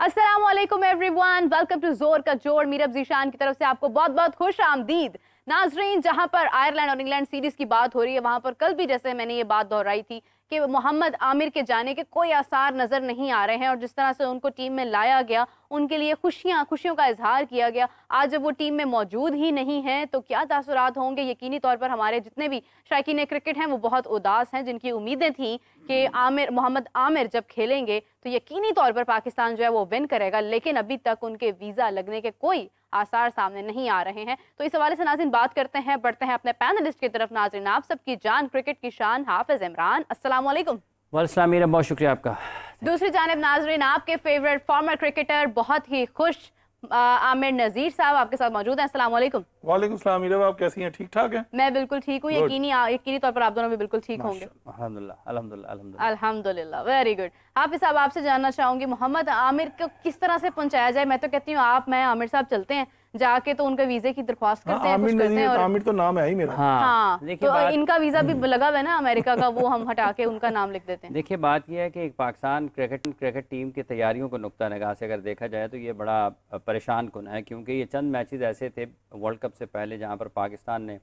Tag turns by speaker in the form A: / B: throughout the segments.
A: अस्सलाम वालेकुम everyone, welcome to जोर का जोड़। मीरब जीशान की तरफ से आपको बहुत बहुत खुश आमदीद। नाजरीन, जहां पर आयरलैंड और इंग्लैंड सीरीज की बात हो रही है, वहां पर कल भी जैसे मैंने ये बात दोहराई थी कि मोहम्मद आमिर के जाने के कोई आसार नजर नहीं आ रहे हैं और जिस तरह से उनको टीम में लाया गया, उनके लिए खुशियों का इजहार किया गया। आज जब वो टीम में मौजूद ही नहीं है तो क्या तासुरात होंगे। यकीनी तौर पर हमारे जितने भी शायकीन क्रिकेट हैं वो बहुत उदास हैं, जिनकी उम्मीदें थी कि मोहम्मद आमिर जब खेलेंगे तो यकीनी तौर पर पाकिस्तान जो है वो विन करेगा, लेकिन अभी तक उनके वीजा लगने के कोई आसार सामने नहीं आ रहे हैं। तो इस हवाले से नाज़रीन बात करते हैं, बढ़ते हैं अपने पैनलिस्ट की तरफ। नाज़रीन, आप सबकी जान, क्रिकेट की शान हाफिज इमरान, अस्सलाम वालेकुम।
B: वालेकुम मीरा, बहुत शुक्रिया आपका।
A: दूसरी जानिब नाज़रीन, आपके फेवरेट फॉर्मर क्रिकेटर, बहुत ही खुश आमिर नज़ीर साहब आपके साथ मौजूद हैं। अस्सलाम वालेकुम।
C: वालेकुम सलाम मीरा, आप कैसी हैं? ठीक ठाक हैं?
A: मैं बिल्कुल ठीक हूँ। यकीनी तौर पर आप दोनों भी बिल्कुल ठीक होंगे।
B: अल्हम्दुलिल्लाह अल्हम्दुलिल्लाह अल्हम्दुलिल्लाह
A: अल्हम्दुलिल्लाह, वेरी गुड। हाफिज साहब, आपसे जानना चाहूंगी मोहम्मद आमिर को किस तरह से पहुंचाया जाए। मैं तो कहती हूँ मैं आमिर साहब चलते हैं, जाके तो उनके वीजे की दरख्वास्त करते हैं, कुछ करते हैं। और
C: आमिर तो नाम है ही मेरा।
A: हाँ, तो इनका वीजा भी लगा हुआ है ना अमेरिका का, वो हम हटा के उनका नाम लिख देते हैं।
B: देखिए, बात यह है कि एक पाकिस्तान क्रिकेट टीम की तैयारियों को नुक्ता निगाह से अगर देखा जाए तो ये बड़ा परेशान कुन है, क्योंकि ये चंद मैचेस ऐसे थे वर्ल्ड कप से पहले जहाँ पर पाकिस्तान ने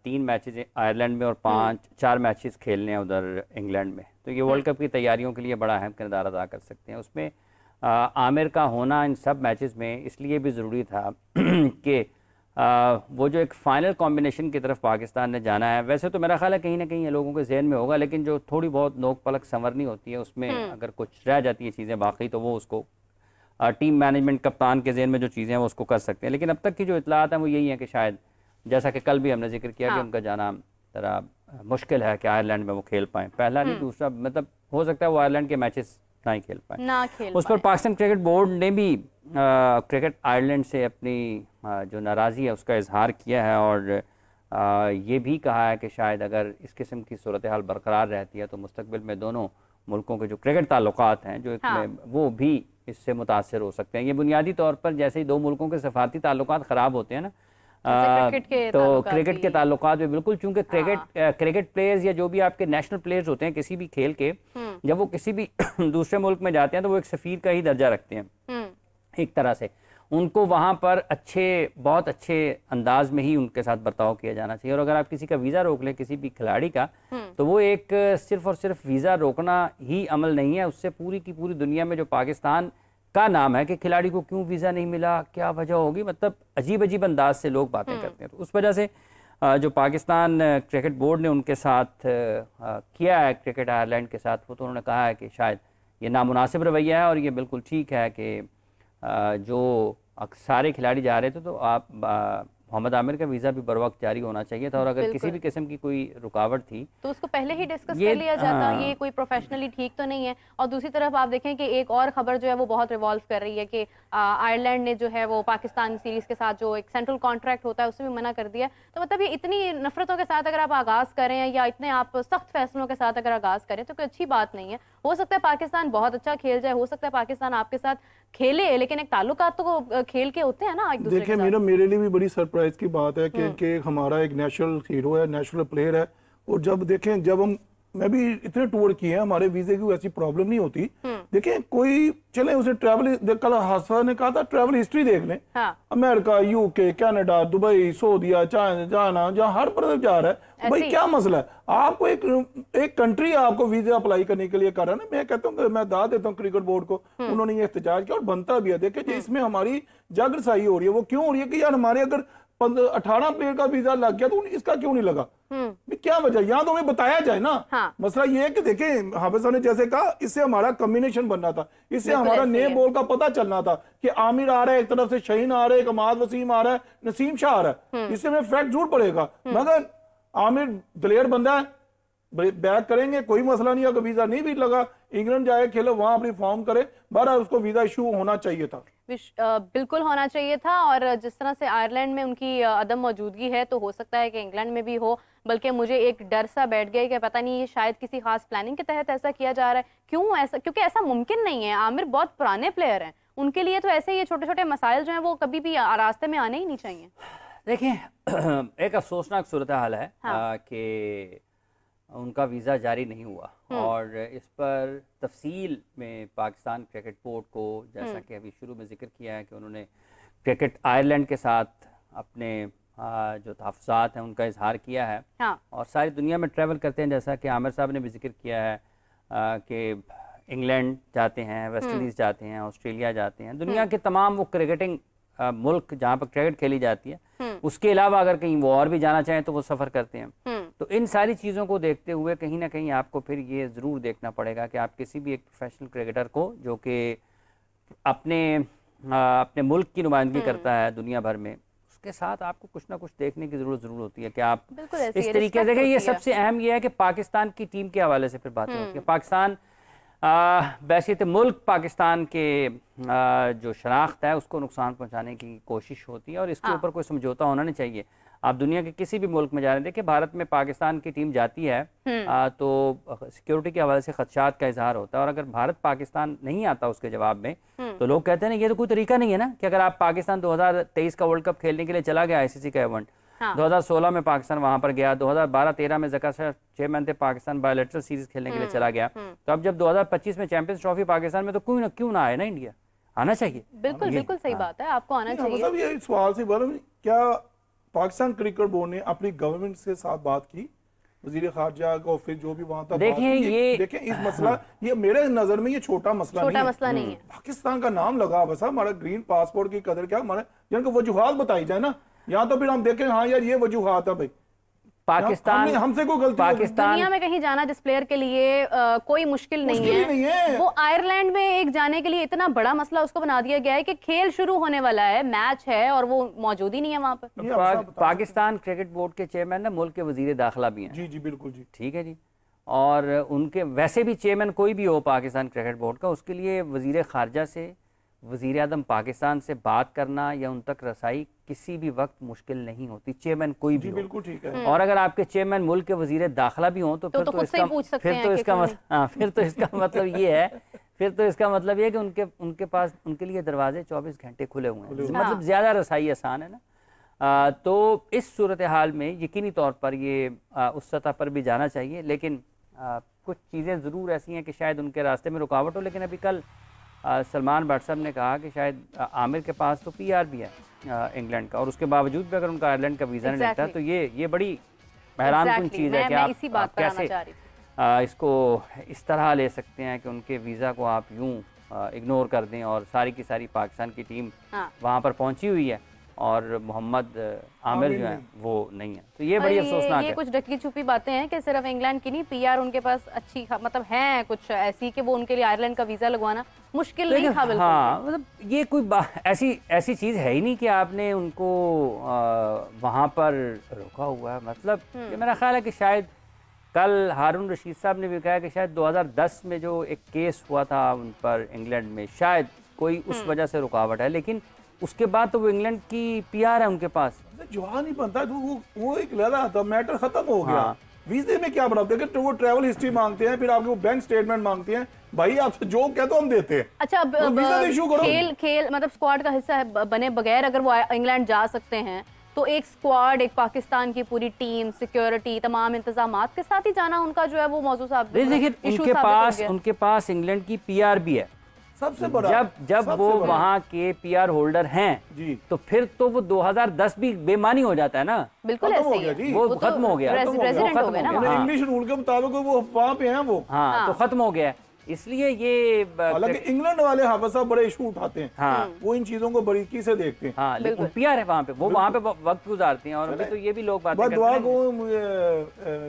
B: 3 मैचेस आयरलैंड में और 4 मैचेस खेलने हैं उधर इंग्लैंड में। तो ये वर्ल्ड कप की तैयारियों के लिए बड़ा अहम किरदार अदा कर सकते हैं। उसमें आमिर का होना इन सब मैचेस में इसलिए भी ज़रूरी था कि वो जो एक फ़ाइनल कॉम्बिनेशन की तरफ पाकिस्तान ने जाना है, वैसे तो मेरा ख्याल है कहीं ना कहीं लोगों के जहन में होगा, लेकिन जो थोड़ी बहुत नोक पलक संवरनी होती है उसमें अगर कुछ रह जाती है चीज़ें बाकी, तो वो उसको टीम मैनेजमेंट कप्तान के जहन में जो चीज़ें हैं वो उसको कर सकते हैं। लेकिन अब तक की जो इतलात हैं वो यही है कि शायद, जैसा कि कल भी हमने जिक्र किया कि उनका जाना ज़रा मुश्किल है कि आयरलैंड में वो खेल पाएँ। पहला नहीं, दूसरा मतलब हो सकता है वो आयरलैंड के मैचेस ना ही खेल पाए। उस पर पाकिस्तान क्रिकेट बोर्ड ने भी क्रिकेट आयरलैंड से अपनी जो नाराज़ी है उसका इजहार किया है और ये भी कहा है कि शायद अगर इस किस्म की सूरत हाल बरकरार रहती है तो मुस्तकबिल में दोनों मुल्कों के जो क्रिकेट ताल्लुकात हैं जो वो भी इससे मुतासर हो सकते हैं। ये बुनियादी तौर पर जैसे ही दो मुल्कों के सफारती ताल्लुकात ख़राब होते हैं ना, तो क्रिकेट के ताल्लुकात में बिल्कुल, चूंकि क्रिकेट प्लेयर्स या जो भी आपके नेशनल प्लेयर्स होते हैं किसी भी खेल के, जब वो किसी भी दूसरे मुल्क में जाते हैं तो वो एक सफ़ीर का ही दर्जा रखते हैं एक तरह से। उनको वहाँ पर बहुत अच्छे अंदाज में ही उनके साथ बर्ताव किया जाना चाहिए। और अगर आप किसी का वीज़ा रोक लें किसी भी खिलाड़ी का, तो वो एक सिर्फ और सिर्फ वीज़ा रोकना ही अमल नहीं है, उससे पूरी की पूरी दुनिया में जो पाकिस्तान का नाम है कि खिलाड़ी को क्यों वीज़ा नहीं मिला, क्या वजह होगी, मतलब अजीब अजीब अंदाज से लोग बातें करते हैं। तो उस वजह से जो पाकिस्तान क्रिकेट बोर्ड ने उनके साथ किया है क्रिकेट आयरलैंड के साथ, वो तो उन्होंने कहा है कि शायद ये नामुनासिब रवैया है और ये बिल्कुल ठीक है कि जो सारे खिलाड़ी जा रहे थे तो आप मोहम्मद आमिर का वीज़ा भी बर वक्त जारी होना चाहिए था। और अगर किसी भी किस्म की कोई रुकावट थी तो उसको पहले ही डिस्कस कर लिया जाता। ये कोई प्रोफेशनली ठीक तो नहीं है। और दूसरी तरफ आप देखें कि एक और खबर जो है वो बहुत रिवॉल्व कर रही है कि आयरलैंड ने जो है वो पाकिस्तान सीरीज के साथ जो एक सेंट्रल कॉन्ट्रैक्ट होता है उससे भी मना कर दिया। तो मतलब ये इतनी नफरतों के साथ अगर आप आगाज़ करें या इतने आप सख्त फैसलों के साथ अगर आगाज़ करें तो कोई अच्छी बात नहीं है। हो सकता है पाकिस्तान बहुत अच्छा खेल जाए, हो सकता है पाकिस्तान आपके साथ खेले, लेकिन एक ताल्लुकात तो खेल के होते हैं ना एक दूसरे के साथ।
C: देखिए मेरे लिए भी बड़ी सरप्राइज की बात है कि हमारा एक नेशनल हीरो है, नेशनल प्लेयर है, और जब मैं भी इतने टूर किए हैं, हमारे वीजे की ऐसी प्रॉब्लम नहीं होती। देखें कोई चले उसे ट्रैवल, कल हादसा ने कहा था ट्रैवल हिस्ट्री देख लें। अमेरिका, यूके, कनाडा, दुबई, सऊदीया, चाइना, जहाँ हर तरफ जा रहा है। भाई क्या मसला है? आपको एक कंट्री आपको वीजा अप्लाई करने के लिए कर रहा है ना। मैं कहता हूँ, मैं दाद देता हूँ क्रिकेट बोर्ड को, उन्होंने ये एहतजाज किया और बनता भी है। देखिए इसमें हमारी जागरसाई हो रही है। वो क्यों हो रही है कि यार हमारे अगर 18 प्लेयर का वीजा लग गया तो इसका क्यों नहीं लगा? क्या वजह? यहाँ तो हमें बताया जाए ना। मसला ये है कि देखें, हाफिज साहब ने जैसे कहा, इससे हमारा कम्बिनेशन बनना था, इससे हमारा नए बॉल का पता चलना था कि आमिर आ रहा है, एक तरफ से शहीन आ रहा है, अमाद वसीम आ रहा है, नसीम शाह आ रहा है। इससे हमें फैक्ट जरूर पड़ेगा, मगर आमिर दलेर बंदा है, बैक करेंगे, कोई मसला नहीं। अगर वीजा नहीं भी लगा, इंग्लैंड जाए खेलो, वहां अपनी फॉर्म करे, बहरहाल उसको वीजा इशू होना चाहिए था।
A: बिल्कुल होना चाहिए था। और जिस तरह से आयरलैंड में उनकी अदम मौजूदगी है तो हो सकता है कि इंग्लैंड में भी हो। बल्कि मुझे एक डर सा बैठ गया कि पता नहीं ये शायद किसी खास प्लानिंग के तहत ऐसा किया जा रहा है। क्यों ऐसा? क्योंकि ऐसा मुमकिन नहीं है। आमिर बहुत पुराने प्लेयर हैं, उनके लिए तो ऐसे ये छोटे छोटे मसाइल जो हैं वो कभी भी रास्ते में आने ही नहीं चाहिए।
B: देखिए एक अफसोसनाक सूरत हाल है कि उनका वीज़ा जारी नहीं हुआ और इस पर तफसील में पाकिस्तान क्रिकेट बोर्ड को, जैसा कि अभी शुरू में जिक्र किया है कि उन्होंने क्रिकेट आयरलैंड के साथ अपने जो तहफ़्फ़ुज़ात हैं उनका इजहार किया है।
A: हाँ।
B: और सारी दुनिया में ट्रैवल करते हैं, जैसा कि आमिर साहब ने भी जिक्र किया है कि इंग्लैंड जाते हैं, वेस्ट इंडीज़ जाते हैं, ऑस्ट्रेलिया जाते हैं, दुनिया के तमाम वो क्रिकेटिंग मुल्क जहाँ पर क्रिकेट खेली जाती है, उसके अलावा अगर कहीं वो और भी जाना चाहें तो वो सफ़र करते हैं। तो इन सारी चीज़ों को देखते हुए कहीं ना कहीं आपको फिर ये ज़रूर देखना पड़ेगा कि आप किसी भी एक प्रोफेशनल क्रिकेटर को जो कि अपने मुल्क की नुमाइंदगी करता है दुनिया भर में, उसके साथ आपको कुछ ना कुछ देखने की ज़रूरत होती है कि आप इस तरीके से देखें। ये सबसे अहम ये है कि पाकिस्तान की टीम के हवाले से फिर बातें होती है। पाकिस्तान वैसे तो मुल्क पाकिस्तान के जो शनाख्त है उसको नुकसान पहुंचाने की कोशिश होती है और इसके ऊपर कोई समझौता होना नहीं चाहिए। आप दुनिया के किसी भी मुल्क में जा रहे हैं, देखिए भारत में पाकिस्तान की टीम जाती है तो सिक्योरिटी के हवाले से खदशात का इजहार होता है और अगर भारत पाकिस्तान नहीं आता उसके जवाब में तो लोग कहते हैं ना ये तो कोई तरीका नहीं है ना कि अगर आप पाकिस्तान 2023 का वर्ल्ड कप खेलने के लिए चला गया ICC का इवेंट, 2016 में पाकिस्तान वहां पर गया, 2012-13 में जका सर चेयरमैन थे, पाकिस्तान बायलैटरल सीरीज खेलने के लिए चला गया, तो अब जब 2025 में चैंपियंस ट्रॉफी पाकिस्तान में तो क्यों ना आए ना, इंडिया आना चाहिए।
A: बिल्कुल बिल्कुल सही बात है, आपको आना चाहिए।
C: मतलब ये सवाल से क्या पाकिस्तान क्रिकेट बोर्ड ने अपनी गवर्नमेंट के साथ बात की, वजीर खारजा को, फिर जो भी वहां तक देखें इस मसला, ये मेरे नजर में ये छोटा मसला नहीं है। पाकिस्तान का नाम लगा, बस हमारा ग्रीन पासपोर्ट की कदर क्या, हमारे जिनको वजूहात बताई जाए ना, या तो फिर हम देखें हाँ यार ये वजूहात है भाई,
B: पाकिस्तान
C: हमसे कोई गलती,
B: पाकिस्तान
A: दुनिया में कहीं जाना जिस प्लेयर के लिए कोई मुश्किल नहीं है। वो आयरलैंड में एक जाने के लिए इतना बड़ा मसला उसको बना दिया गया है कि खेल शुरू होने वाला है, मैच है और वो मौजूद ही नहीं है वहां पर।
B: पाकिस्तान क्रिकेट बोर्ड के चेयरमैन ना मुल्क के वजीर दाखिला भी हैं।
C: जी बिल्कुल जी,
B: ठीक है जी। और उनके वैसे भी चेयरमैन कोई भी हो पाकिस्तान क्रिकेट बोर्ड का, उसके लिए वजीर खारजा से, वज़ीर आज़म पाकिस्तान से बात करना या उन तक रसाई किसी भी वक्त मुश्किल नहीं होती, चेयरमैन कोई भी
C: बिल्कुल ठीक है।
B: और अगर आपके चेयरमैन मुल्क के वज़ीर दाखिला भी हों तो फिर तो इसका मतलब ये है कि उनके पास उनके लिए दरवाजे 24 घंटे खुले हुए हैं, मतलब ज़्यादा रसाई आसान है ना। तो इस सूरत हाल में यकीनी तौर पर ये उस सतह पर भी जाना चाहिए, लेकिन कुछ चीज़ें ज़रूर ऐसी हैं कि शायद उनके रास्ते में रुकावट हो। लेकिन अभी कल सलमान भट्ट साहब ने कहा कि शायद आमिर के पास तो PR भी है इंग्लैंड का, और उसके बावजूद भी अगर उनका आयरलैंड का वीज़ा नहीं लगता तो ये बड़ी हैरानकुन चीज़ है कि आप कैसे इसको इस तरह ले सकते हैं कि उनके वीज़ा को आप यूं इग्नोर कर दें और सारी की सारी पाकिस्तान की टीम वहाँ पर पहुँची हुई है और मोहम्मद आमिर जो है वो नहीं है। तो ये बड़ी अफसोसनाक है।
A: ये कुछ ढकी छुपी बातें हैं कि सिर्फ इंग्लैंड की नहीं, PR उनके पास अच्छी मतलब है कुछ ऐसी कि वो उनके लिए आयरलैंड का वीज़ा लगवाना मुश्किल नहीं था। बिल्कुल
B: हाँ, मतलब ये कोई ऐसी चीज़ है ही नहीं कि आपने उनको वहाँ पर रोका हुआ है। मतलब ये मेरा ख्याल है कि शायद कल हारून रशीद साहब ने भी कहा कि शायद 2010 में जो एक केस हुआ था उन पर इंग्लैंड में, शायद कोई उस वजह से रुकावट है, लेकिन उसके बाद तो वो इंग्लैंड की PR है उनके पास,
C: जवान नहीं बनता तो वो एक लड़ा था, मैटर खत्म हो गया। वीजे में क्या बढ़ाते हैं कि वो ट्रैवल हिस्ट्री मांगते हैं, फिर आपके वो बैंक स्टेटमेंट मांगते हैं, भाई आपसे जो कहते हो हम देते हैं।
A: अच्छा, खेल मतलब स्क्वाड का हिस्सा बने बगैर अगर वो इंग्लैंड जा सकते हैं तो एक स्क्वाड, एक पाकिस्तान की पूरी टीम, सिक्योरिटी, तमाम इंतजामात के साथ ही जाना उनका जो है वो मौजूद साहब।
B: देखिए उनके पास इंग्लैंड की PR भी है
C: सबसे बड़ा।
B: जब वो वहाँ के PR होल्डर हैं जी, तो फिर तो वो 2010 भी बेमानी हो जाता है ना।
A: बिल्कुल ऐसे ही है,
B: वो खत्म हो गया,
C: इंग्लिश रूल के मुताबिक वो वहाँ पे हैं वो।
B: हाँ, तो खत्म हो गया। इसलिए ये
C: हालांकि इंग्लैंड वाले हाफिज साहब बड़े इशू उठाते हैं।
B: हाँ,
C: वो इन चीजों को बारीकी से देखते हैं।
B: हाँ, लेकिन PR है वहाँ पे, वो वहाँ पे वक्त गुजारते हैं। और अभी तो ये भी लोग बातें करते
C: हैं को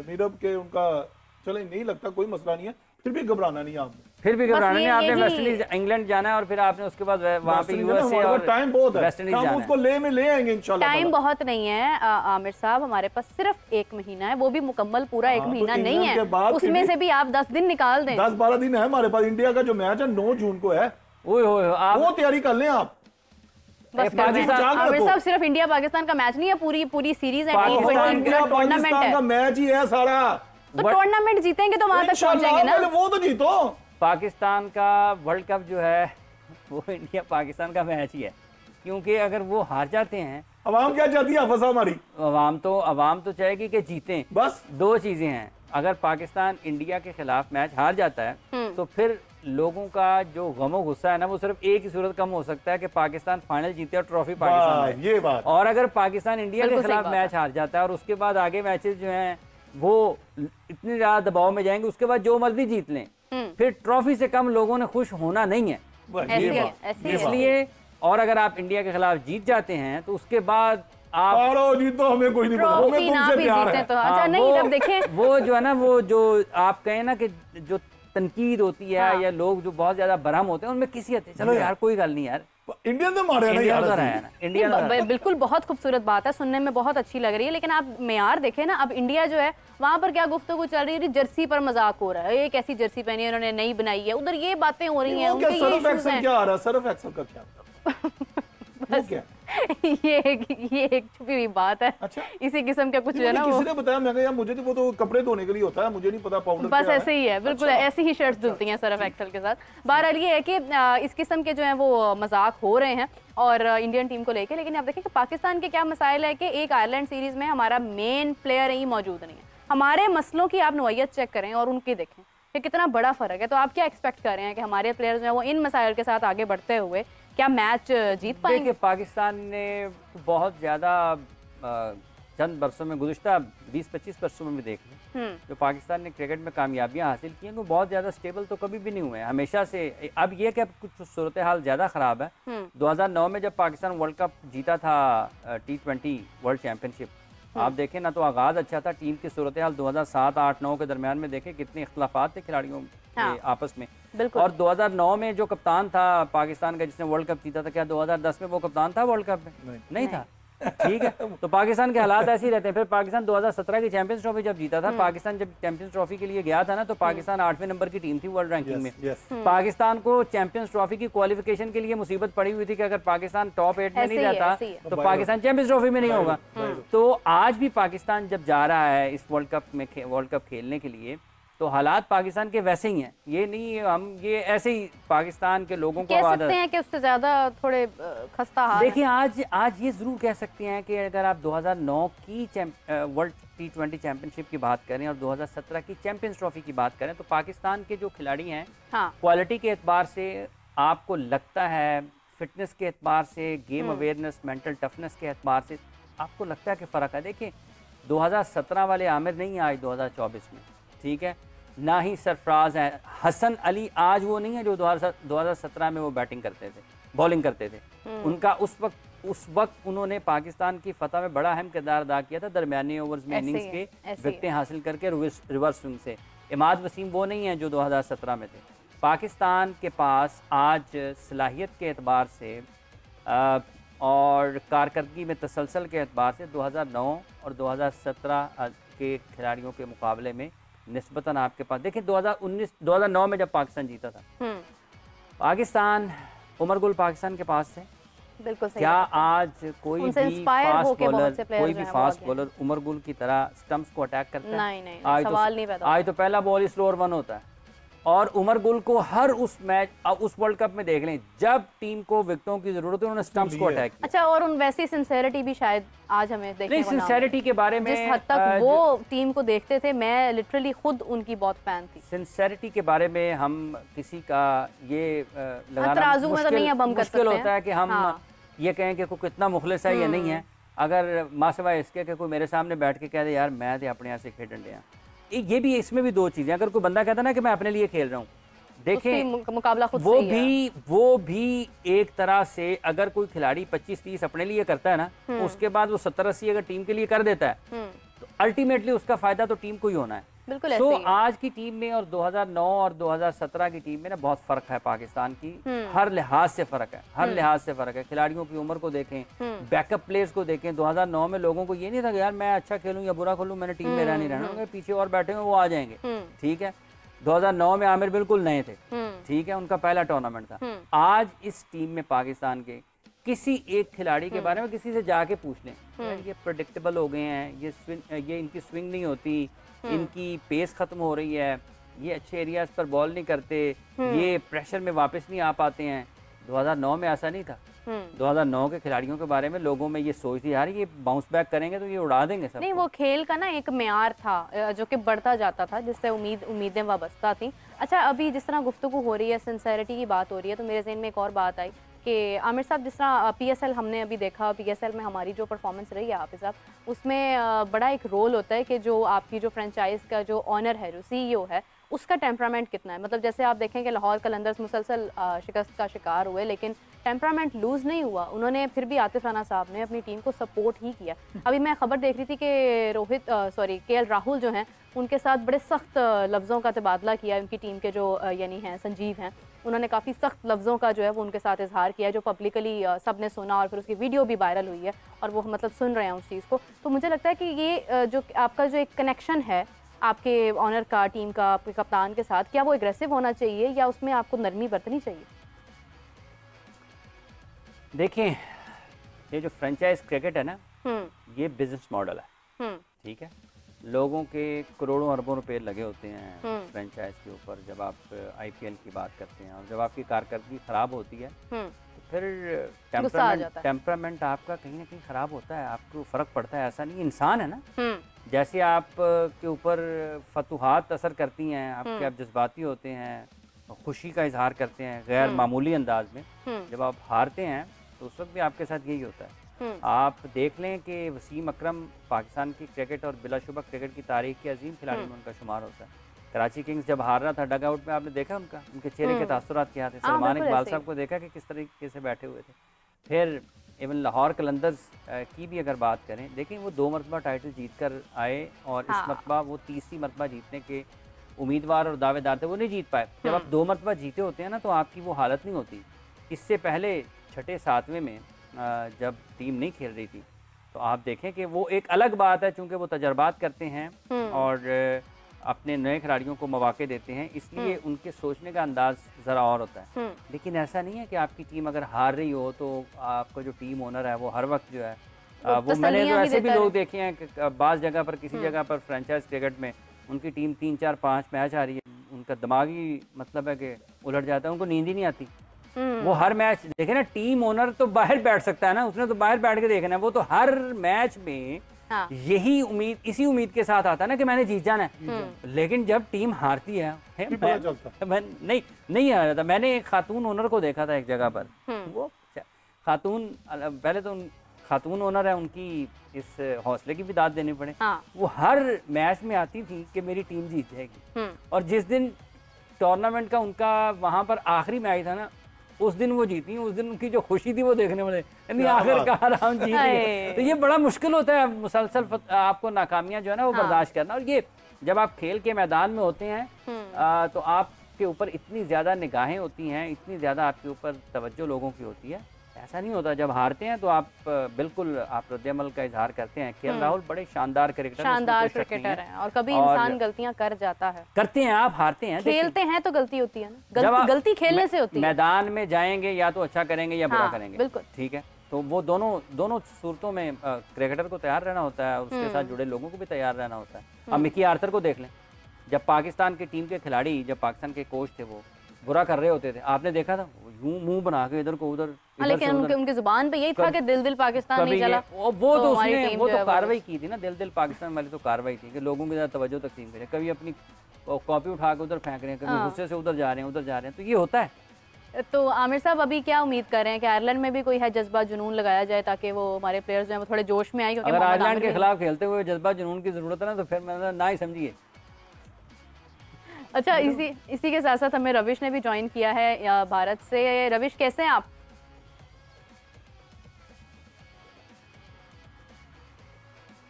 C: मीरब के उनका चले नहीं लगता, कोई मसला नहीं है, फिर भी घबराना नहीं है आपने,
B: फिर भी घबराना नहीं। आपने वेस्ट इंडीज इंग्लैंड जाना है और फिर आपने उसके बाद वहाँ पे USA और
C: टाइम बहुत है,
B: वेस्ट इंडीज
C: हम उसको ले आएंगे इंशाल्लाह।
A: टाइम बहुत नहीं है आमिर साहब, हमारे पास सिर्फ 1 महीना है, वो भी मुकम्मल पूरा 1 महीना नहीं है, उसमें से भी आप 10 दिन निकाल दें।
C: 10-12 दिन है हमारे पास। इंडिया का जो मैच है 9 जून को है, वो तैयारी कर लें आप।
A: आमिर साहब सिर्फ इंडिया पाकिस्तान का मैच नहीं है, पूरी सीरीज है,
C: टूर्नामेंट है, मैच ही है सारा।
A: तो टूर्नामेंट जीतेंगे तो वहां तक पहुंचेंगे ना।
C: वो तो जीतो।
B: पाकिस्तान का वर्ल्ड कप जो है वो इंडिया पाकिस्तान का मैच ही है, क्योंकि अगर वो हार जाते हैं,
C: अवाम क्या चाहती है हमारी?
B: अवाम तो चाहेगी कि जीतें।
C: बस
B: 2 चीजें हैं, अगर पाकिस्तान इंडिया के खिलाफ मैच हार जाता है तो फिर लोगों का जो गमो गुस्सा है ना, वो सिर्फ एक ही सूरत कम हो सकता है कि पाकिस्तान फाइनल जीते और ट्रॉफी पाकिस्तान आए।
C: ये बात।
B: और अगर पाकिस्तान इंडिया के खिलाफ मैच हार जाता है और उसके बाद आगे मैचेस जो हैं वो इतने ज्यादा दबाव में जाएंगे, उसके बाद जो मर्जी जीत लें, फिर ट्रॉफी से कम लोगों ने खुश होना नहीं है। इसलिए और अगर आप इंडिया के खिलाफ जीत जाते हैं तो उसके बाद आप
C: जीतो, हमें कोई नहीं पता, हमें तुमसे प्यार है।
A: तो अच्छा नहीं, तब देखें
B: वो जो है ना, वो जो आप कहें ना कि जो तनकीद होती है या लोग जो बहुत ज्यादा बरहम होते हैं उनमें किसी हद, चलो यार कोई गल नहीं यार,
C: इंडिया तो मारे ना यार,
A: इंडिया बिल्कुल बहुत खूबसूरत बात है, सुनने में बहुत अच्छी लग रही है। लेकिन आप मेयार देखें ना, अब इंडिया जो है वहां पर क्या गुफ्तगू चल रही है, जर्सी पर मजाक हो रहा है, एक ऐसी जर्सी पहनी है उन्होंने नई बनाई है, उधर ये बातें हो रही हैं, उनके ये इश्यूज हैं।
C: क्या आ रहा है सर्फ एक्सेल का क्या?
A: ये एक छुपी हुई बात है।
C: अच्छा,
A: इसी किस्म का कुछ है ना,
C: किसी ने बताया, मैं यार मुझे तो वो तो कपड़े धोने के लिए होता है, मुझे नहीं पता पाउडर
A: बस ऐसे ही है, बिल्कुल ऐसी ही शर्ट्स धुलती हैं सर्फ एक्सेल के साथ। बहरहाल ये है कि इस किस्म के जो है वो मजाक हो रहे हैं और इंडियन टीम को लेके। लेकिन आप देखें कि पाकिस्तान के क्या मसाइल है कि एक आयरलैंड सीरीज में हमारा मेन प्लेयर ही मौजूद नहीं है। हमारे मसलों की आप नौयत चेक करें और उनकी देखें कि कितना बड़ा फर्क है। तो आप क्या एक्सपेक्ट कर रहे हैं कि हमारे प्लेयर्स जो है वो इन मसाइल के साथ आगे बढ़ते हुए क्या मैच जीत पाएंगे?
B: देखिए, पाकिस्तान ने बहुत ज़्यादा चंद बरसों में, गुज़िश्ता 20-25 वर्षों में भी देख लें, जो पाकिस्तान ने क्रिकेट में कामयाबियां हासिल की हैं वो बहुत ज़्यादा स्टेबल तो कभी भी नहीं हुए हैं, हमेशा से। अब ये कि अब कुछ सूरत हाल ज़्यादा ख़राब है। 2009 में जब पाकिस्तान वर्ल्ड कप जीता था, T20 वर्ल्ड चैम्पियनशिप, आप देखें ना तो आगाज़ अच्छा था, टीम की सूरत हाल 2007-8-9 के दरमियान में देखें कितने इख्तलाफात थे खिलाड़ियों के आपस में। और 2009 में जो कप्तान था पाकिस्तान का जिसने वर्ल्ड कप जीता था, क्या 2010 में वो कप्तान था वर्ल्ड कप में? नहीं था। ठीक है, तो पाकिस्तान के हालात ऐसे ही रहते हैं। फिर पाकिस्तान 2017 की चैंपियंस ट्रॉफी जब जीता था, पाकिस्तान जब चैंपियंस ट्रॉफी के लिए गया था ना, तो पाकिस्तान 8वें नंबर की टीम थी वर्ल्ड रैंकिंग में। पाकिस्तान को चैंपियंस ट्रॉफी की क्वालिफिकेशन के लिए मुसीबत पड़ी हुई थी कि अगर पाकिस्तान टॉप 8 में नहीं रहता तो पाकिस्तान चैंपियंस ट्रॉफी में नहीं होगा। तो आज भी पाकिस्तान जब जा रहा है इस वर्ल्ड कप खेलने के लिए, तो हालात पाकिस्तान के वैसे ही हैं। ये नहीं हम ये ऐसे ही पाकिस्तान के लोगों को
A: कह सकते हैं कि उससे ज्यादा थोड़े खस्ता हाल।
B: देखिए, आज ये जरूर कह सकते हैं कि अगर आप 2009 की वर्ल्ड T20 चैंपियनशिप की बात करें और 2017 की चैंपियंस ट्रॉफी की बात करें, तो पाकिस्तान के जो खिलाड़ी हैं, क्वालिटी के एतबार से आपको लगता है, फिटनेस के एतबार से, गेम अवेयरनेस, मेंटल टफनेस के एतबार से आपको लगता है कि फ़र्क है। देखिए, 2017 वाले आमिर नहीं आए 2024 में, ठीक है, ना ही सरफराज है। हसन अली आज वो नहीं है जो 2017 में वो बैटिंग करते थे, बॉलिंग करते थे। उनका उस वक्त उन्होंने पाकिस्तान की फतह में बड़ा अहम किरदार अदा किया था, दरमियानी ओवर्स में इनिंग्स के विकेटें हासिल करके रिवर्स स्विंग से। इमाद वसीम वो नहीं है जो 2017 में थे। पाकिस्तान के पास आज सलाहियत के एतबार से और कारकर्दगी में तसलसल के एतबार से 2009 और 2017 के खिलाड़ियों के मुकाबले में निस्बतन आपके पास, देखिए 2009 में जब पाकिस्तान जीता था, पाकिस्तान उमर गुल पाकिस्तान के पास थे।
A: बिल्कुल सही।
B: क्या आज कोई भी फास्ट बॉलर उमर गुल की तरह स्टंप्स को अटैक करता है?
A: नहीं, सवाल नहीं पैदा।
B: आज तो पहला बॉल स्लोअर 1 होता है और उमर गुल को हर उस मैच, उस वर्ल्ड कप में देख लें, जब टीम को विकेटों की जरूरत है उन्होंने स्टंप्स को अटैक किया।
A: अच्छा, और उन वैसी सिंसेरिटी भी शायद आज हमें देखने
B: नहीं, सिंसेरिटी के बारे में
A: जिस हद तक वो टीम को देखते थे, मैं लिटरली खुद उनकी बहुत फैन थी।
B: सिंसेरिटी के बारे में हम किसी का ये लगाना मुश्किल होता है कि हम ये कहें कि कोई कितना मुखलिस है या नहीं है। अगर मासवा इसके कि कोई मेरे सामने बैठ के कह दे यार मैं तो अपने यहाँ से खेलन दिया, ये भी, इसमें भी दो चीजें। अगर कोई बंदा कहता ना कि मैं अपने लिए खेल रहा हूँ, देखें
A: मुकाबला खुद
B: वो भी एक तरह से, अगर कोई खिलाड़ी 25-30 अपने लिए करता है ना, उसके बाद वो 70-80 अगर टीम के लिए कर देता है, तो अल्टीमेटली उसका फायदा तो टीम को ही होना है।
A: बिल्कुल।
B: तो आज की टीम में और 2009 और 2017 की टीम में ना बहुत फर्क है। पाकिस्तान की हर लिहाज से फर्क है, हर लिहाज से फर्क है। खिलाड़ियों की उम्र को देखें, बैकअप प्लेयर्स को देखें। 2009 में लोगों को ये नहीं था कि यार मैं अच्छा खेलूं या बुरा खेलूं, मैंने टीम में रहना नहीं रहना, पीछे और बैठे हुए वो आ जाएंगे, ठीक है। 2009 में आमिर बिल्कुल नए थे, ठीक है, उनका पहला टूर्नामेंट था। आज इस टीम में पाकिस्तान के किसी एक खिलाड़ी के बारे में किसी से जाके पूछ लें, ये प्रेडिक्टेबल हो गए हैं, ये इनकी स्विंग नहीं होती, इनकी पेस खत्म हो रही है, ये अच्छे एरियाज पर बॉल नहीं करते, ये प्रेशर में वापस नहीं आ पाते हैं। 2009 में ऐसा नहीं था। 2009 के खिलाड़ियों के बारे में लोगों में ये सोच थी यार ये बाउंस बैक करेंगे तो ये उड़ा देंगे सब।
A: नहीं, वो खेल का ना एक म्यार था जो कि बढ़ता जाता था, जिससे उम्मीदें वाबस्ता थी। अच्छा, अभी जिस तरह गुफ्तगू हो रही है, सिंसेरिटी की बात हो रही है, तो मेरे जहन में एक और बात आई कि आमिर साहब, जिस तरह PSL हमने अभी देखा, PSL में हमारी जो परफॉर्मेंस रही है हाफिज़ साहब, उसमें बड़ा एक रोल होता है कि जो आपकी जो फ्रेंचाइज का जो ऑनर है, जो CEO है, उसका टेम्परामेंट कितना है। मतलब जैसे आप देखें कि लाहौर कलंदर्स मुसलसल शिकस्त का शिकार हुए, लेकिन टेम्परामेंट लूज़ नहीं हुआ। उन्होंने फिर भी आतिफ राना साहब ने अपनी टीम को सपोर्ट ही किया। अभी मैं खबर देख रही थी कि KL राहुल जो हैं, उनके साथ बड़े सख्त लफ्ज़ों का तबादला किया। उनकी टीम के जो यानी हैं संजीव हैं, उन्होंने काफ़ी सख्त लफ्ज़ों का जो है वो उनके साथ इजहार किया, जो पब्लिकली सब ने सुना और फिर उसकी वीडियो भी वायरल हुई है और वो मतलब सुन रहे हैं उस चीज़ को। तो मुझे लगता है कि ये जो आपका जो एक कनेक्शन है आपके ऑनर का, टीम का, आपके कप्तान के साथ, क्या वो एग्रेसिव होना चाहिए या उसमें आपको नरमी बरतनी चाहिए?
B: देखिए, ये जो फ्रेंचाइज क्रिकेट है ना, ये बिजनेस मॉडल है, ठीक है। लोगों के करोड़ों अरबों रुपए लगे होते हैं फ्रेंचाइज के ऊपर। जब आप IPL की बात करते हैं और जब आपकी कारकर्दगी खराब होती है तो फिर टेम्परामेंट आपका कहीं ना कहीं खराब होता है, आपको फर्क पड़ता है। ऐसा नहीं, इंसान है ना, जैसे आप के ऊपर फतूहात असर करती हैं, आपके आप जज्बाती होते हैं, खुशी का इजहार करते हैं गैर मामूली अंदाज में। जब आप हारते हैं तो उस वक्त भी आपके साथ यही होता है। आप देख लें कि वसीम अकरम पाकिस्तान की क्रिकेट और बिलाशुबा क्रिकेट की तारीख के अजीम खिलाड़ी में उनका शुमार होता है। कराची किंग्स जब हार रहा था डग आउट में, आपने देखा उनके चेहरे के तासुरात क्या थे। सलमान इकबाल साहब को देखा कि किस तरीके से बैठे हुए थे। फिर इवन लाहौर कलंदर्स की भी अगर बात करें, देखिए वो 2 मरतबा टाइटल जीत कर आए और इस मरतबा वो 30वीं मरतबा जीतने के उम्मीदवार और दावेदार थे, वो नहीं जीत पाए। जब आप 2 मरतबा जीते होते हैं ना, तो आपकी वो हालत नहीं होती। इससे पहले 6ठे 7वें में जब टीम नहीं खेल रही थी, तो आप देखें कि वो एक अलग बात है, चूँकि वो तजर्बात करते हैं और अपने नए खिलाड़ियों को मौके देते हैं, इसलिए उनके सोचने का अंदाज ज़रा और होता है। लेकिन ऐसा नहीं है कि आपकी टीम अगर हार रही हो तो आपका जो टीम ओनर है वो हर वक्त जो है वो मैंने तो ऐसे भी लोग देखे हैं कि बाज़ जगह पर, किसी जगह पर फ्रेंचाइज क्रिकेट में उनकी टीम 3, 4, 5 मैच आ रही है, उनका दिमागी मतलब है कि उलट जाता है, उनको नींद ही नहीं आती। वो हर मैच देखे ना, टीम ओनर तो बाहर बैठ सकता है ना, उसने तो बाहर बैठ के देखना है। वो तो हर मैच में यही उम्मीद, इसी उम्मीद के साथ आता है ना कि मैंने जीत जाना है। लेकिन जब टीम हारती है मैं नहीं आ जाता। मैंने एक खातून ओनर को देखा था एक जगह पर, वो खातून, पहले तो खातून ओनर है, उनकी इस हौसले की भी दाद देनी पड़े। वो हर मैच में आती थी कि मेरी टीम जीत जाएगी, और जिस दिन टूर्नामेंट का उनका वहां पर आखिरी मैच था ना, उस दिन वो जीती। उस दिन उनकी जो खुशी थी वो देखने वाले, यानी आखिरकार हम जीत गए। तो ये बड़ा मुश्किल होता है मुसलसल आपको नाकामियां जो है ना वो बर्दाश्त करना। और ये जब आप खेल के मैदान में होते हैं तो आपके ऊपर इतनी ज़्यादा निगाहें होती हैं, इतनी ज़्यादा आपके ऊपर तवज्जो लोगों की होती है। ऐसा नहीं होता जब हारते हैं तो आप बिल्कुल आप रद्द-ए-अमल का इजहार करते हैं। KL राहुल बड़े शानदार क्रिकेटर
A: हैं और कभी इंसान गलतियां कर जाता है,
B: करते हैं, आप हारते हैं,
A: खेलते हैं तो गलती होती है ना, गलती खेलने से होती है।
B: मैदान में जाएंगे या तो अच्छा करेंगे या बुरा करेंगे, बिल्कुल ठीक है। तो वो दोनों सूरतों में क्रिकेटर को तैयार रहना होता है और उसके साथ जुड़े लोगों को भी तैयार रहना होता है। अब मिकी आर्थर को देख लें, जब पाकिस्तान की टीम के खिलाड़ी, जब पाकिस्तान के कोच थे, वो बुरा कर रहे होते थे, आपने देखा था यूं मुंह बना के इधर को उधर,
A: लेकिन उनकी जुबान पे यही था कि दिल पाकिस्तान नहीं चला।
B: वो तो उसने वो तो कार्रवाई की थी ना, दिल पाकिस्तान वाली तो कार्रवाई थी कि लोगों की तवज्जो तकसीम करें। कभी अपनी कॉपी उठा के उधर फेंक रहे हैं, कभी गुस्से से उधर जा रहे हैं, तो ये होता है।
A: तो आमिर साहब अभी क्या उम्मीद कर रहे हैं कि आयरलैंड में भी कोई है जज्बा जुनून लगाया जाए ताकि वो हमारे प्लेयर्स जो हैं वो थोड़े जोश में आए? क्योंकि
B: अगर आयरलैंड के खिलाफ खेलते हुए जज्बा जुनून की जरूरत है ना, तो फिर मैं ना ही समझिए।
A: अच्छा, इसी के साथ साथ हमें रविश ने भी ज्वाइन किया है भारत से। रविश, कैसे हैं आप?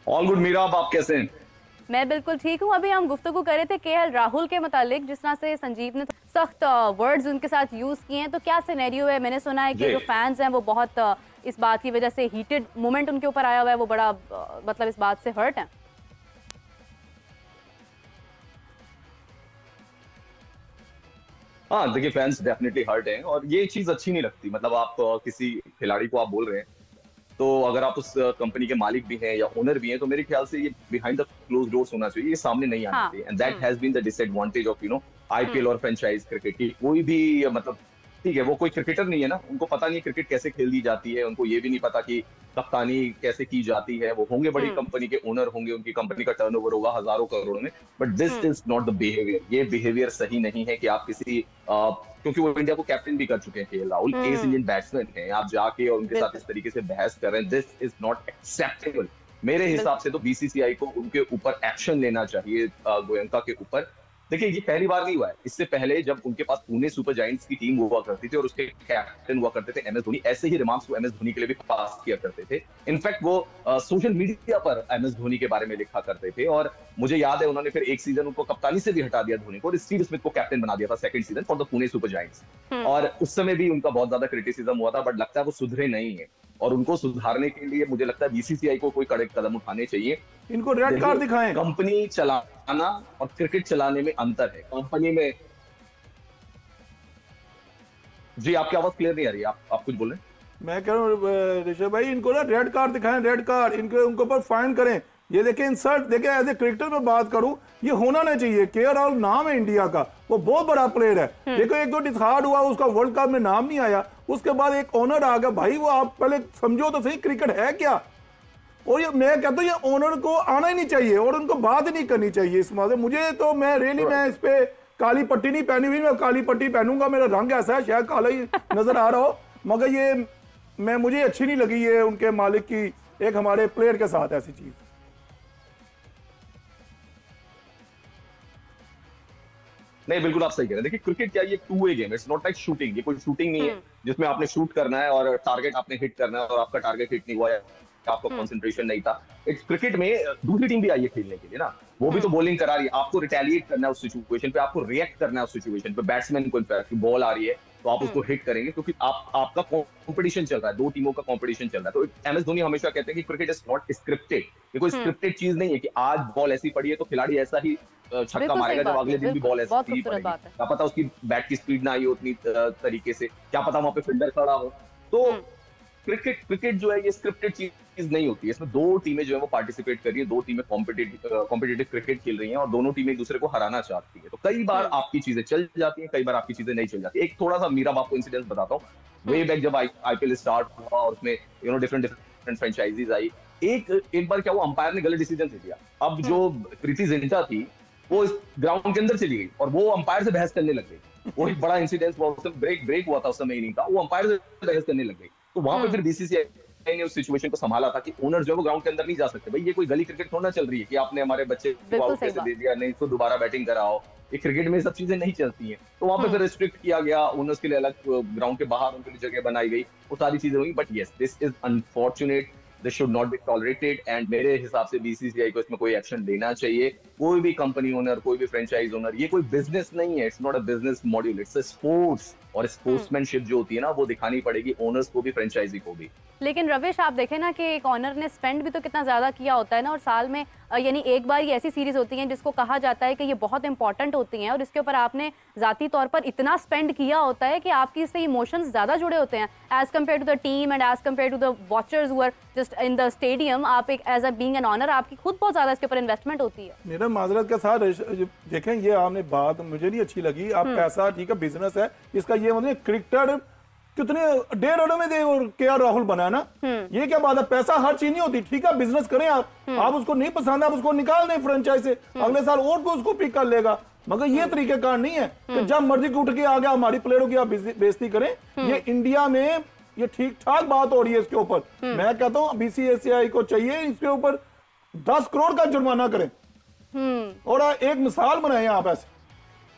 D: ऑल गुड मीरा, आप कैसे हैं?
A: मैं बिल्कुल ठीक हूँ। अभी हम गुफ्तगू कर रहे थे KL राहुल के मुतालिक, जिस तरह से संजीव ने सख्त वर्ड्स उनके साथ यूज किए हैं, तो क्या सिनेरियो है? मैंने सुना है कि जो फैंस हैं वो बहुत इस बात की वजह से हीटेड मोमेंट उनके ऊपर आया हुआ है, वो बड़ा मतलब इस बात से हर्ट है।
D: हाँ देखिए, फैंस डेफिनेटली हर्ट हैं और ये चीज अच्छी नहीं लगती। मतलब आप किसी खिलाड़ी को आप बोल रहे हैं, तो अगर आप उस कंपनी के मालिक भी हैं या ओनर भी हैं, तो मेरे ख्याल से ये बिहाइंड द क्लोज डोर्स होना चाहिए, ये सामने नहीं आना चाहिए। And that has been the disadvantage of IPL और फ्रेंचाइज क्रिकेट की। कोई भी मतलब ठीक है, वो कोई क्रिकेटर नहीं है ना, उनको पता नहीं है क्रिकेट कैसे खेल दी जाती है, उनको ये भी नहीं पता कि कप्तानी कैसे की जाती है। वो होंगे बड़ी कंपनी के ओनर होंगे, उनकी कंपनी का टर्नओवर होगा हजारों करोड़ में, but this is not the behaviour. ये बिहेवियर सही नहीं है कि आप किसी क्योंकि वो इंडिया को कैप्टन भी कर चुके हैं KL Rahul, S Indian batsman हैं, आप जाके और उनके साथ इस तरीके से बहस कर रहे हैं, दिस इज नॉट एक्सेप्टेबल। मेरे हिसाब से तो बीसीसीआई को उनके ऊपर एक्शन लेना चाहिए, गोयनका के ऊपर। देखिए, ये पहली बार नहीं हुआ है, इससे पहले जब उनके पास पुणे सुपर जायंट्स की टीम हुआ करती थी और उसके कैप्टन हुआ करते थे एमएस धोनी, ऐसे ही रिमार्क्स वो एमएस धोनी के लिए भी पास किया करते थे। इनफैक्ट वो सोशल मीडिया पर एमएस धोनी के बारे में लिखा करते थे, और मुझे याद है उन्होंने फिर एक सीजन उनको कप्तानी से भी हटा दिया धोनी को, और स्टीव स्मिथ को कैप्टन बना दिया था second season for the Pune super giants. और उस समय भी उनका बहुत ज्यादा क्रिटिसिज्म हुआ था, बट लगता है वो सुधरे नहीं है, और उनको सुधारने के लिए मुझे लगता है बीसीसीआई को कोई कड़े कदम उठाने चाहिए।
C: इनको रेड कार्ड दिखाएं।
D: कंपनी चलाना और क्रिकेट चलाने में अंतर है। कंपनी में जी, आपकी आवाज क्लियर नहीं आ रही है, आप कुछ बोल रहे हैं?
C: मैं कह रहा हूँ ऋषभ भाई, इनको ना रेड कार्ड दिखाएं, रेड कार्ड इनके उनके ऊपर फाइन करें। ये देखें इंसल्ट, देखें एज ए क्रिकेटर में बात करूं, ये होना नहीं चाहिए। केएल राहुल नाम है इंडिया का, वो बहुत बड़ा प्लेयर है। देखो एक दो डिसहार्ड हुआ, उसका वर्ल्ड कप में नाम नहीं आया, उसके बाद एक ओनर आ गया। भाई वो आप पहले समझो तो सही क्रिकेट है क्या। और ये मैं कहता हूँ ये ओनर को आना ही नहीं चाहिए और उनको बात ही नहीं करनी चाहिए इस मामले। मुझे तो मैं इस पे काली पट्टी नहीं पहनी हुई, मैं काली पट्टी पहनूंगा, मेरा रंग ऐसा है, शायद काला ही नजर आ रहा हो, मगर ये मुझे अच्छी नहीं लगी ये उनके मालिक की एक हमारे प्लेयर के साथ ऐसी चीज।
D: नहीं, बिल्कुल आप सही कह रहे हैं। देखिए, क्रिकेट क्या, ये two way game, it's not like shooting. ये कोई शूटिंग नहीं है जिसमें आपने शूट करना है और टारगेट आपने हिट करना है और आपका टारगेट हिट नहीं हुआ है, आपका कंसंट्रेशन नहीं था। इट्स क्रिकेट में दूसरी टीम भी आई है खेलने के लिए ना, वो भी तो बॉलिंग करा रही है, आपको रिटेलिएट करना है उस सिचुएशन पे, आपको रिएक्ट करना है उस सिचुएशन पे। बैट्समैन को इनफैक्ट बॉल आ रही है तो आप उसको हिट करेंगे, क्योंकि आपका कंपटीशन चल रहा है, दो टीमों का कंपटीशन चल रहा है। तो एमएस धोनी हमेशा कहते हैं कि क्रिकेट इज नॉट स्क्रिप्टेड। ये कोई स्क्रिप्टेड चीज नहीं है कि आज बॉल ऐसी पड़ी है तो खिलाड़ी ऐसा ही छक्का मारेगा, जब अगले दिन भी बॉल ऐसी ही पड़ेगी। क्या पता उसकी बैट की स्पीड ना आई हो उतनी तरीके से, क्या पता वहां पे फील्डर खड़ा हो। तो क्रिकेट जो है ये स्क्रिप्टेड चीज नहीं होती है। इसमें दो टीमें जो है वो पार्टिसिपेट कर रही है, दो टीमें कॉम्पिटिटिव क्रिकेट खेल रही हैं और दोनों टीमें एक दूसरे को हराना चाहती है। तो कई बार आपकी चीजें चल जाती हैं, कई बार आपकी चीजें नहीं चल जाती। एक थोड़ा सा मीरा बाप को इंसिडेंस बताता हूँ। वे बैक जब आईपीएल स्टार्ट हुआ और उसमें डिफरेंट फ्रेंचाइजीज आई, एक बार क्या हुआ, अंपायर ने गलत डिसीजन ले लिया। अब जो प्रीति जिंटा थी वो इस ग्राउंड के अंदर चली गई और वो अंपायर से बहस करने लग गई। वो एक बड़ा इंसिडेंस हुआ, उस समय ब्रेक हुआ था उस समय इनिंग का, वो अंपायर से बहस करने लग गई। तो वहां पे फिर बीसीसीआई ने उस सिचुएशन को संभाला था कि ओनर जो है वो ग्राउंड के अंदर नहीं जा सकते। भाई ये कोई गली क्रिकेट थोड़ा चल रही है कि आपने हमारे बच्चे को आउट कैसे दे दिया, नहीं तो दोबारा बैटिंग कराओ। ये क्रिकेट में सब चीजें नहीं चलती हैं। तो वहां पे फिर रिस्ट्रिक्ट किया गया, ओनर्स के लिए अलग ग्राउंड के बाहर उनके लिए जगह बनाई गई, वो सारी चीजें हुई। But yes, this is unfortunate, this should not be tolerated and मेरे हिसाब से बीसीसीआई को इसमें कोई एक्शन लेना चाहिए। कोई भी कंपनी ओनर, कोई भी फ्रेंचाइज ओनर, ये कोई बिजनेस नहीं है, it's not a business module, it's a sports. और स्पोर्ट्समैनशिप जो होती है ना वो दिखानी पड़ेगी ओनर्स को भी, फ्रेंचाइजी को भी।
A: लेकिन रविश आप देखें ना कि एक ऑनर ने स्पेंड भी तो कितना ज्यादा किया होता है ना, और साल में यानी एक बार ये ऐसी सीरीज होती है जिसको कहा जाता है कि ये बहुत इंपॉर्टेंट होती हैं और इसके ऊपर आपने जाती तौर पर इतना स्पेंड किया होता है कि आपकी इससे इमोशंस ज्यादा जुड़े होते हैं as compare to the team and as compare to the watchers who are just in the stadium. आप एक as a being an owner आपकी खुद बहुत ज्यादा इसके ऊपर इन्वेस्टमेंट होती है।
C: मेरा माजरत के साथ देखें, ये आपने बात मुझे नहीं अच्छी लगी। आप पैसा ठीक है, बिजनेस है, इसका ये मतलब क्रिकेटर कितने 1.5 अरब में केएल राहुल बना ना, ये क्या बात है। पैसा हर चीज नहीं होती, ठीक है बिजनेस करें आप उसको नहीं पसंद आप उसको निकाल दें फ्रेंचाइज से, अगले साल और को उसको पिक कर लेगा। मगर ये तरीकेकार नहीं है कि जब मर्जी उठ के आ गया हमारी प्लेयरों की आप बेइज्जती करें। ये इंडिया में ये ठीक ठाक बात हो रही है इसके ऊपर। मैं कहता हूँ बीसीसीआई को चाहिए इसके ऊपर 10 करोड़ का जुर्माना करें और एक मिसाल बनाए आप ऐसे।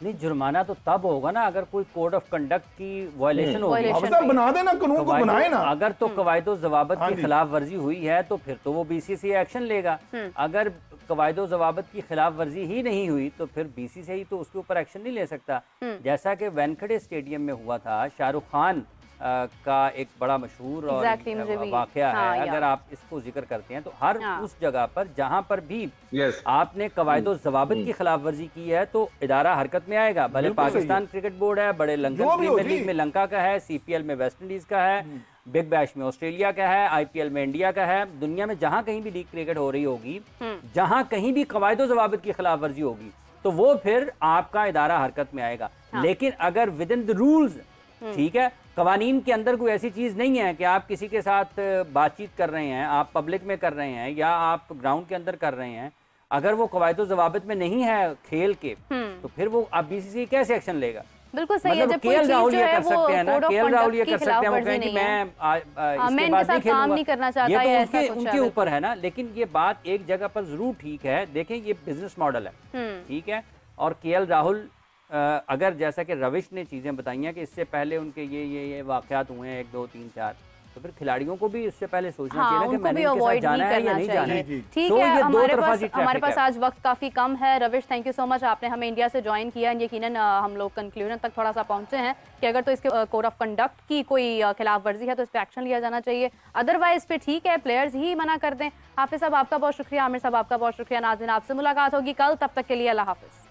B: नहीं, जुर्माना तो तब होगा ना अगर कोई कोड ऑफ कंडक्ट की वायलेशन होगी।
C: अफसर बना देना, कानून को बनाए ना।
B: अगर तो कवायदो जवाबत की खिलाफ वर्जी हुई है तो फिर तो वो बीसीसीआई एक्शन लेगा। अगर कवायदो जवाबत की खिलाफ वर्जी ही नहीं हुई तो फिर बीसीसीआई तो उसके ऊपर एक्शन नहीं ले सकता। जैसा कि वानखेड़े स्टेडियम में हुआ था, शाहरुख खान का एक बड़ा मशहूर और वाकया है। अगर आप इसको जिक्र करते हैं तो हर उस जगह पर जहां पर भी आपने कवायदो जवाबत की खिलाफ वर्जी की है तो इदारा हरकत में आएगा। भले पाकिस्तान क्रिकेट बोर्ड है, बड़े लंदन प्रीमियर लीग में लंका का है, सीपीएल में वेस्ट इंडीज का है, बिग बैश में ऑस्ट्रेलिया का है, आईपीएल में इंडिया का है। दुनिया में जहां कहीं भी लीग क्रिकेट हो रही होगी, जहां कहीं भी कवायदो जवाबत की खिलाफ वर्जी होगी तो वो फिर आपका इदारा हरकत में आएगा। लेकिन अगर विद इन द रूल्स ठीक है, कवानीन के अंदर कोई ऐसी चीज़ नहीं है कि आप किसी के साथ बातचीत कर रहे हैं, आप पब्लिक में कर रहे हैं या आप ग्राउंड के अंदर कर रहे हैं, अगर वो कवायद ज़वाबित में नहीं है खेल के, तो फिर वो आप बीसीसीआई कैसे एक्शन लेगा?
A: बिल्कुल सही है।
B: मतलब
A: जब
B: केएल राहुल ये
A: है
B: कर सकते हैं ना, केएल राहुल ये कर सकते हैं, वो कहें कि मैं
A: इसके
B: बाद
A: नहीं काम नहीं करना चाहता,
B: ये तो उनके ऊपर है ना। लेकिन ये बात एक जगह पर जरूर ठीक है, देखें ये बिजनेस मॉडल है, ठीक है, और केएल राहुल अगर जैसा कि रविश ने चीज़ें बताई हैं कि इससे पहले उनके ये वाक़यात हुए हैं 1 2 3 4, तो फिर खिलाड़ियों को भी इससे पहले सोचना चाहिए ना कि मैंने इनके साथ जाना है या नहीं जाना है।
A: ठीक है, हमारे पास आज वक्त काफ़ी कम है। रविश, थैंक यू सो मच, आपने हमें इंडिया से ज्वाइन किया। यकीनन हम लोग कंक्लूजन तक थोड़ा सा पहुंचे हैं कि अगर तो इसके कोड ऑफ कंडक्ट की कोई खिलाफ वर्जी है तो इस पर एक्शन लिया जाना चाहिए, अदरवाइज पे ठीक है प्लेयर्स ही मना कर दें। हाफिज साहब आपका बहुत शुक्रिया, आमिर साहब आपका बहुत शुक्रिया। नाज़रीन, आपसे मुलाकात होगी कल, तब तक के लिए अल्लाह हाफिज।